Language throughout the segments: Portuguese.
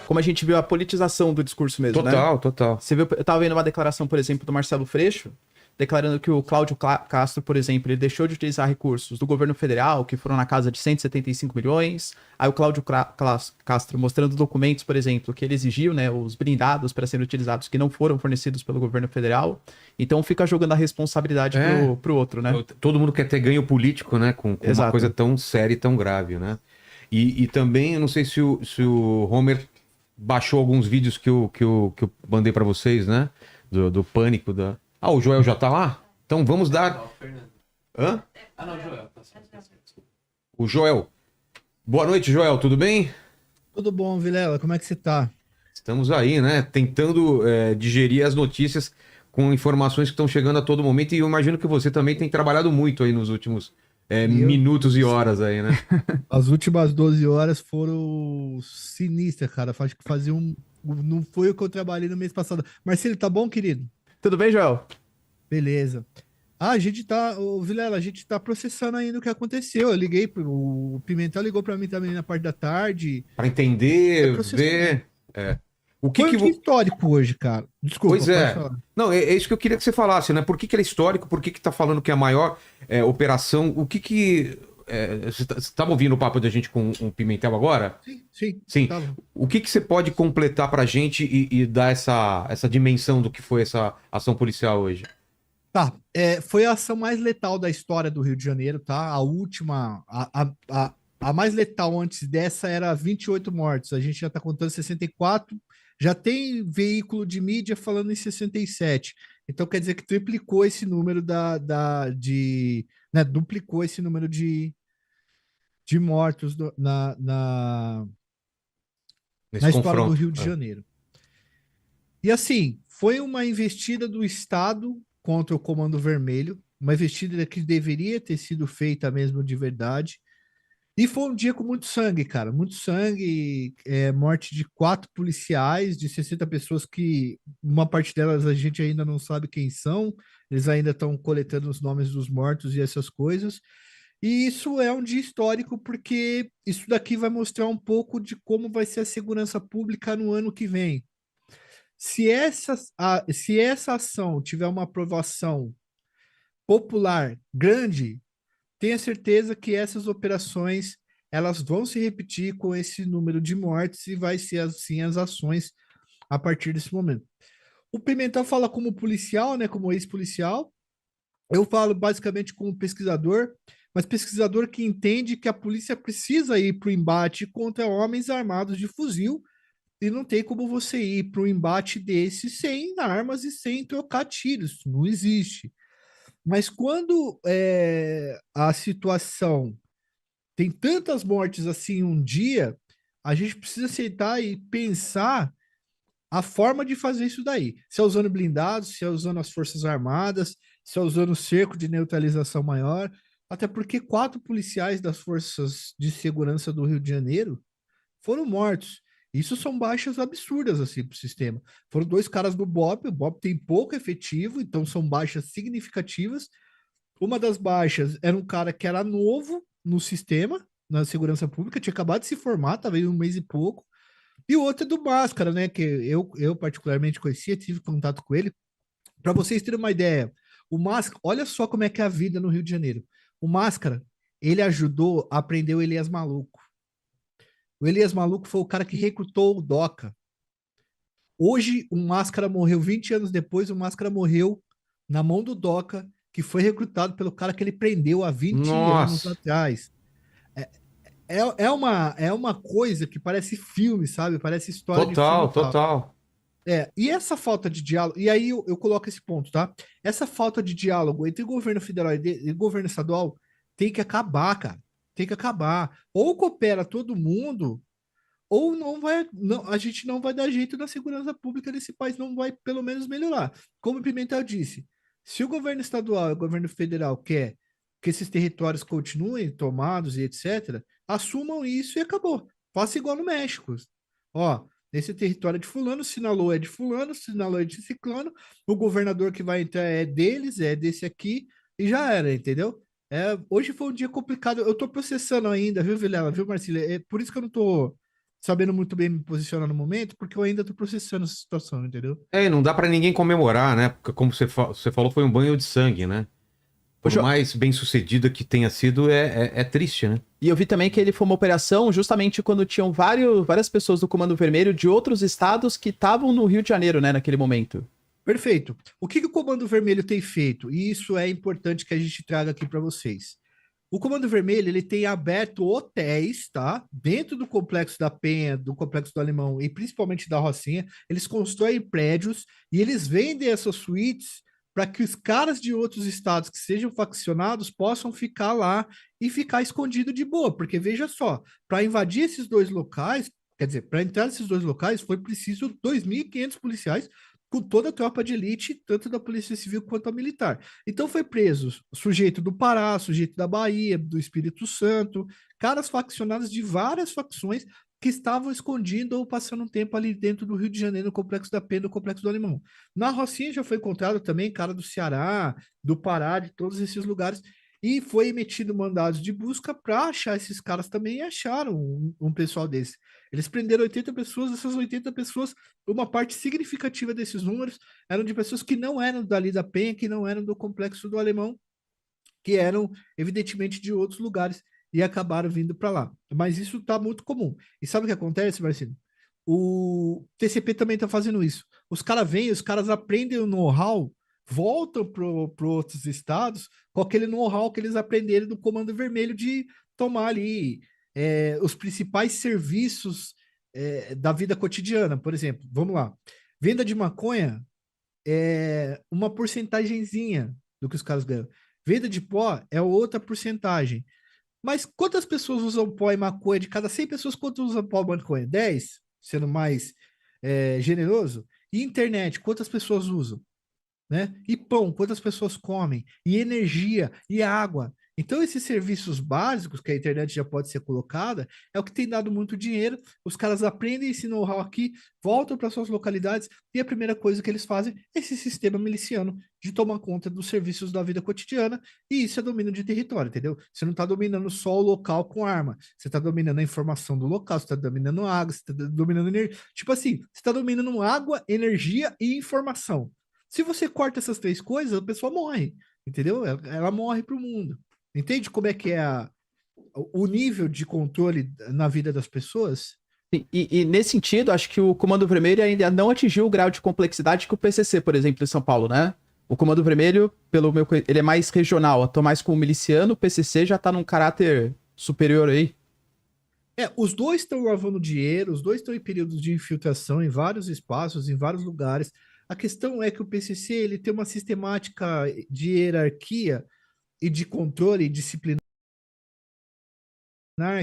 como a gente viu a politização do discurso mesmo, né? Total, total. Você viu, eu tava vendo uma declaração, por exemplo, do Marcelo Freixo, declarando que o Cláudio Castro, por exemplo, ele deixou de utilizar recursos do governo federal, que foram na casa de 175 milhões. Aí o Cláudio Castro mostrando documentos, por exemplo, que ele exigiu, né, os blindados para serem utilizados que não foram fornecidos pelo governo federal. Então fica jogando a responsabilidade pro outro, né? Todo mundo quer ter ganho político, né? Com uma Exato. coisa tão séria e tão grave, né? E também, eu não sei se o Homer baixou alguns vídeos que eu mandei pra vocês, né? Do pânico da. Ah, o Joel já tá lá? Então vamos dar. Hã? Ah, não, Joel. O Joel. Boa noite, Joel, tudo bem? Tudo bom, Vilela? Como é que você tá? Estamos aí, né? Tentando digerir as notícias com informações que estão chegando a todo momento. E eu imagino que você também tem trabalhado muito aí nos últimos Meu minutos e Deus. horas aí, né? As últimas 12 horas foram sinistras, cara. Acho que fazia um. Não foi o que eu trabalhei no mês passado. Marcelo, tá bom, querido? Tudo bem, Joel? Beleza. Ah, a gente tá, ô, Vilela, a gente tá processando ainda o que aconteceu. Eu liguei, o Pimentel ligou pra mim também na parte da tarde. Para É entender, processamento. ver. O que Foi um que. dia histórico hoje, cara. Desculpa, Pois pode é. falar. Não, é isso que eu queria que você falasse, né? Por que que ele é histórico? Por que que tá falando que é a maior operação? O que que. Você estava ouvindo o papo da gente com o Pimentel agora? Sim, sim, Sim. tava. O que que você pode completar pra gente e dar essa dimensão do que foi essa ação policial hoje? Tá, foi a ação mais letal da história do Rio de Janeiro, tá? A última, a mais letal antes dessa era 28 mortos. A gente já tá contando 64. Já tem veículo de mídia falando em 67. Então quer dizer que triplicou esse número né, duplicou esse número de mortos Nesse na história do confronto. Rio de Janeiro. E assim, foi uma investida do Estado contra o Comando Vermelho, uma investida que deveria ter sido feita mesmo de verdade. E foi um dia com muito sangue, cara. Muito sangue, morte de 4 policiais, de 60 pessoas que uma parte delas a gente ainda não sabe quem são. Eles ainda estão coletando os nomes dos mortos e essas coisas. E isso é um dia histórico porque isso daqui vai mostrar um pouco de como vai ser a segurança pública no ano que vem. Se essa ação tiver uma aprovação popular grande, tenha certeza que essas operações elas vão se repetir com esse número de mortes e vai ser assim as ações a partir desse momento. O Pimentel fala como policial, né, como ex-policial. Eu falo basicamente como pesquisador, mas pesquisador que entende que a polícia precisa ir para o embate contra homens armados de fuzil e não tem como você ir para um embate desse sem armas e sem trocar tiros. Não existe. Mas quando a situação tem tantas mortes assim em um dia, a gente precisa aceitar e pensar a forma de fazer isso daí. Se é usando blindados, se é usando as Forças Armadas, se é usando o cerco de neutralização maior. Até porque 4 policiais das Forças de Segurança do Rio de Janeiro foram mortos. Isso são baixas absurdas assim para o sistema. Foram 2 caras do BOP, o BOP tem pouco efetivo, então são baixas significativas. Uma das baixas era um cara que era novo no sistema, na segurança pública, tinha acabado de se formar, talvez um mês e pouco. E o outro é do Máscara, né? Que eu particularmente conhecia, tive contato com ele. Para vocês terem uma ideia, o Máscara, olha só como é que é a vida no Rio de Janeiro. O Máscara, ele ajudou a prender o Elias Maluco. O Elias Maluco foi o cara que recrutou o Doca. Hoje, o Máscara morreu 20 anos depois, o Máscara morreu na mão do Doca, que foi recrutado pelo cara que ele prendeu há 20 anos Nossa, atrás. É, é uma coisa que parece filme, sabe? Parece história de filme total, e tal. total. E essa falta de diálogo, e aí eu coloco esse ponto, tá? Essa falta de diálogo entre governo federal e governo estadual tem que acabar, cara. Tem que acabar. Ou coopera todo mundo, ou não vai, não, a gente não vai dar jeito na segurança pública desse país, não vai pelo menos melhorar. Como o Pimentel disse, se o governo estadual e o governo federal quer que esses territórios continuem tomados e etc., assumam isso e acabou. Faça igual no México. Ó, esse território é de fulano, sinalou é de fulano, sinalou é de ciclano, o governador que vai entrar é deles, é desse aqui, e já era, entendeu? Hoje foi um dia complicado. Eu tô processando ainda, viu, Vilela, viu, Marcília? É por isso que eu não tô sabendo muito bem me posicionar no momento, porque eu ainda tô processando essa situação, entendeu? É, e não dá pra ninguém comemorar, né? Porque como você falou, foi um banho de sangue, né? Ô, Por mais bem sucedida que tenha sido, é triste, né? E eu vi também que ele foi uma operação justamente quando tinham várias pessoas do Comando Vermelho de outros estados que estavam no Rio de Janeiro, né, naquele momento. Perfeito. O que que o Comando Vermelho tem feito? E isso é importante que a gente traga aqui para vocês. O Comando Vermelho, ele tem aberto hotéis, tá? Dentro do Complexo da Penha, do Complexo do Alemão e principalmente da Rocinha, eles constroem prédios e eles vendem essas suítes para que os caras de outros estados que sejam faccionados possam ficar lá e ficar escondido de boa, porque veja só, para invadir esses dois locais, quer dizer, para entrar nesses dois locais foi preciso 2.500 policiais com toda a tropa de elite, tanto da Polícia Civil quanto a militar. Então foi preso sujeito do Pará, sujeito da Bahia, do Espírito Santo, caras faccionados de várias facções que estavam escondidos ou passando um tempo ali dentro do Rio de Janeiro, no Complexo da Penha, no Complexo do Alemão. Na Rocinha já foi encontrado também cara do Ceará, do Pará, de todos esses lugares, e foi emitido mandados de busca para achar esses caras também, e acharam um pessoal desse. Eles prenderam 80 pessoas, essas 80 pessoas, uma parte significativa desses números eram de pessoas que não eram dali da Penha, que não eram do Complexo do Alemão, que eram, evidentemente, de outros lugares e acabaram vindo para lá. Mas isso está muito comum. E sabe o que acontece, Marcelo? O TCP também está fazendo isso. Os caras vêm, os caras aprendem o know-how, voltam para outros estados com aquele know-how que eles aprenderam do Comando Vermelho de tomar ali os principais serviços da vida cotidiana. Por exemplo, vamos lá. Venda de maconha é uma porcentagemzinha do que os caras ganham. Venda de pó é outra porcentagem. Mas quantas pessoas usam pó e maconha? De cada 100 pessoas, quantas usam pó e maconha? 10, sendo mais generoso. E internet, quantas pessoas usam? Né? E pão, quantas pessoas comem? E energia, e água. Então, esses serviços básicos que a internet já pode ser colocada, é o que tem dado muito dinheiro. Os caras aprendem esse know-how aqui, voltam para suas localidades, e a primeira coisa que eles fazem é esse sistema miliciano de tomar conta dos serviços da vida cotidiana, e isso é domínio de território, entendeu? Você não está dominando só o local com arma, você está dominando a informação do local, você está dominando água, você está dominando energia. Tipo assim, você está dominando água, energia e informação. Se você corta essas três coisas, a pessoa morre, entendeu? Ela morre para o mundo. Entende como é que é o nível de controle na vida das pessoas? E nesse sentido, acho que o Comando Vermelho ainda não atingiu o grau de complexidade que o PCC, por exemplo, em São Paulo, né? O Comando Vermelho, ele é mais regional, atua mais como miliciano, o PCC já tá num caráter superior aí. Os dois estão lavando dinheiro, os dois estão em períodos de infiltração em vários espaços, em vários lugares. A questão é que o PCC ele tem uma sistemática de hierarquia e de controle disciplinar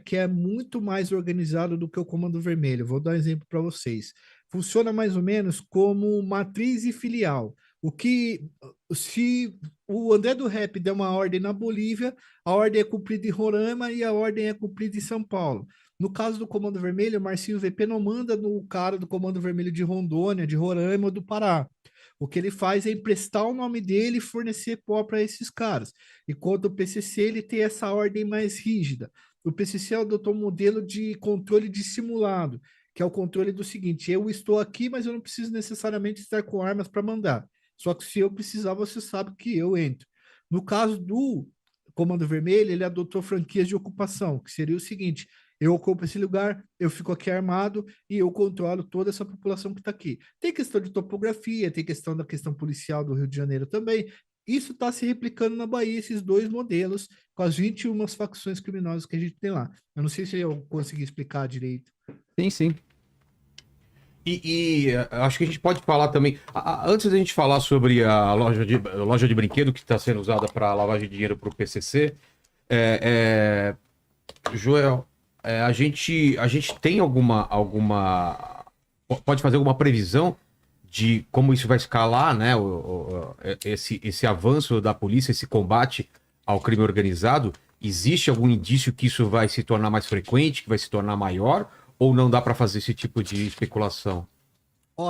que é muito mais organizado do que o Comando Vermelho. Vou dar um exemplo para vocês. Funciona mais ou menos como matriz e filial. O que se o André do Rap der uma ordem na Bolívia, a ordem é cumprida em Roraima e a ordem é cumprida em São Paulo. No caso do Comando Vermelho, o Marcinho VP não manda no cara do Comando Vermelho de Rondônia, de Roraima ou do Pará. O que ele faz é emprestar o nome dele e fornecer pó para esses caras. Enquanto o PCC ele tem essa ordem mais rígida. O PCC adotou um modelo de controle dissimulado, que é o controle do seguinte: eu estou aqui, mas eu não preciso necessariamente estar com armas para mandar. Só que se eu precisar, você sabe que eu entro. No caso do Comando Vermelho, ele adotou franquias de ocupação, que seria o seguinte: eu ocupo esse lugar, eu fico aqui armado e eu controlo toda essa população que está aqui. Tem questão de topografia, tem questão da questão policial do Rio de Janeiro também. Isso está se replicando na Bahia, esses dois modelos, com as 21 facções criminosas que a gente tem lá. Eu não sei se eu consegui explicar direito. Sim, sim. Acho que a gente pode falar também. Antes da gente falar sobre a loja de brinquedo que está sendo usada para lavagem de dinheiro para o PCC, Joel, a gente tem pode fazer alguma previsão de como isso vai escalar, né? Esse avanço da polícia, esse combate ao crime organizado? Existe algum indício que isso vai se tornar mais frequente, que vai se tornar maior? Ou não dá para fazer esse tipo de especulação?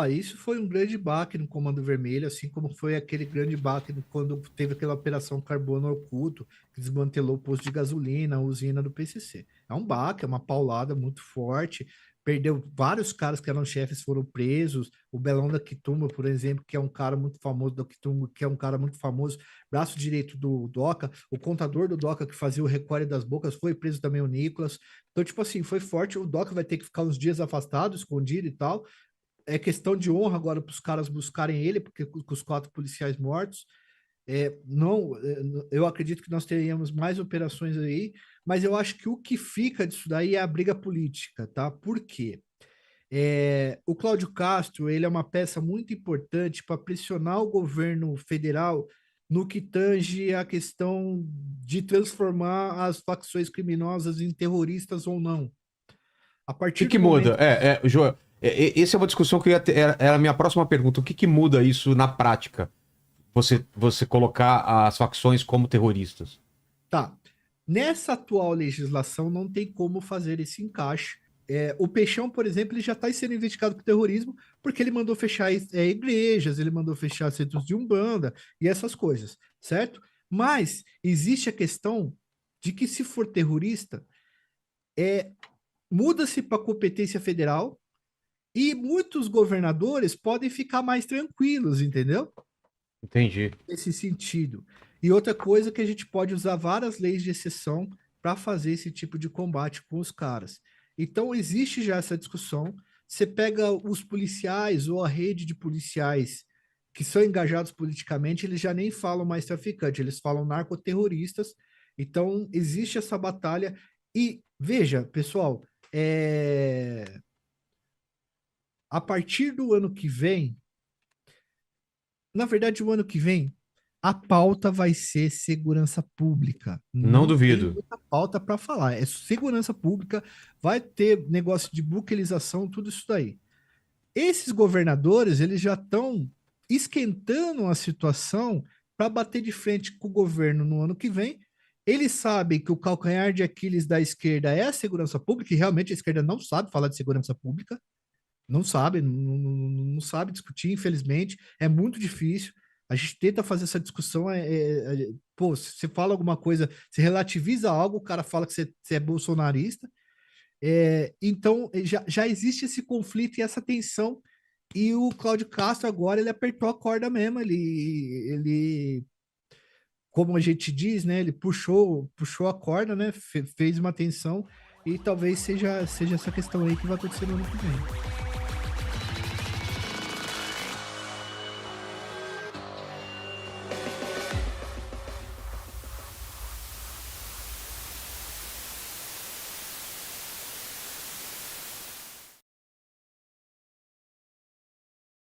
Isso foi um grande baque no Comando Vermelho, assim como foi aquele grande baque quando teve aquela operação Carbono Oculto, que desmantelou o posto de gasolina, a usina do PCC. É um baque, é uma paulada muito forte, perdeu vários caras que eram chefes, foram presos. O Belão da Quitumba, por exemplo, que é um cara muito famoso da Quitumba, que é um cara muito famoso, braço direito do Doca, o contador do Doca que fazia o recolhe das bocas, foi preso também o Nicolas. Então, tipo assim, foi forte. O Doca vai ter que ficar uns dias afastado, escondido e tal. É questão de honra agora para os caras buscarem ele, porque com os 4 policiais mortos. Não, eu acredito que nós teríamos mais operações aí, mas eu acho que o que fica disso daí é a briga política, tá? Por quê? O Cláudio Castro, ele é uma peça muito importante para pressionar o governo federal no que tange a questão de transformar as facções criminosas em terroristas ou não. A O partir que do muda? momento... Joel, essa é uma discussão que eu ia ter, era a minha próxima pergunta. O que muda isso na prática? Você colocar as facções como terroristas? Tá. Nessa atual legislação não tem como fazer esse encaixe. O Peixão, por exemplo, ele já está sendo investigado por terrorismo porque ele mandou fechar igrejas, ele mandou fechar centros de umbanda e essas coisas, certo? Mas existe a questão de que se for terrorista, muda-se para competência federal e muitos governadores podem ficar mais tranquilos, entendeu? Entendi. Nesse sentido. E outra coisa que a gente pode usar várias leis de exceção para fazer esse tipo de combate com os caras. Então, existe já essa discussão. Você pega os policiais ou a rede de policiais que são engajados politicamente, eles já nem falam mais traficante, eles falam narcoterroristas. Então, existe essa batalha. E veja, pessoal, a partir do ano que vem, na verdade, o ano que vem, a pauta vai ser segurança pública. Não Não tem duvido. muita pauta para falar. É segurança pública, vai ter negócio de buquelização, tudo isso daí. Esses governadores, eles já estão esquentando a situação para bater de frente com o governo no ano que vem. Eles sabem que o calcanhar de Aquiles da esquerda é a segurança pública, e realmente a esquerda não sabe falar de segurança pública, não sabe, não sabe discutir, infelizmente, é muito difícil. A gente tenta fazer essa discussão, pô, se você fala alguma coisa, se relativiza algo, o cara fala que você é bolsonarista. Então, já existe esse conflito e essa tensão, e o Cláudio Castro agora, ele apertou a corda mesmo, ele como a gente diz, né, ele puxou a corda, né, fez uma tensão, e talvez seja essa questão aí que vai acontecer no ano que vem.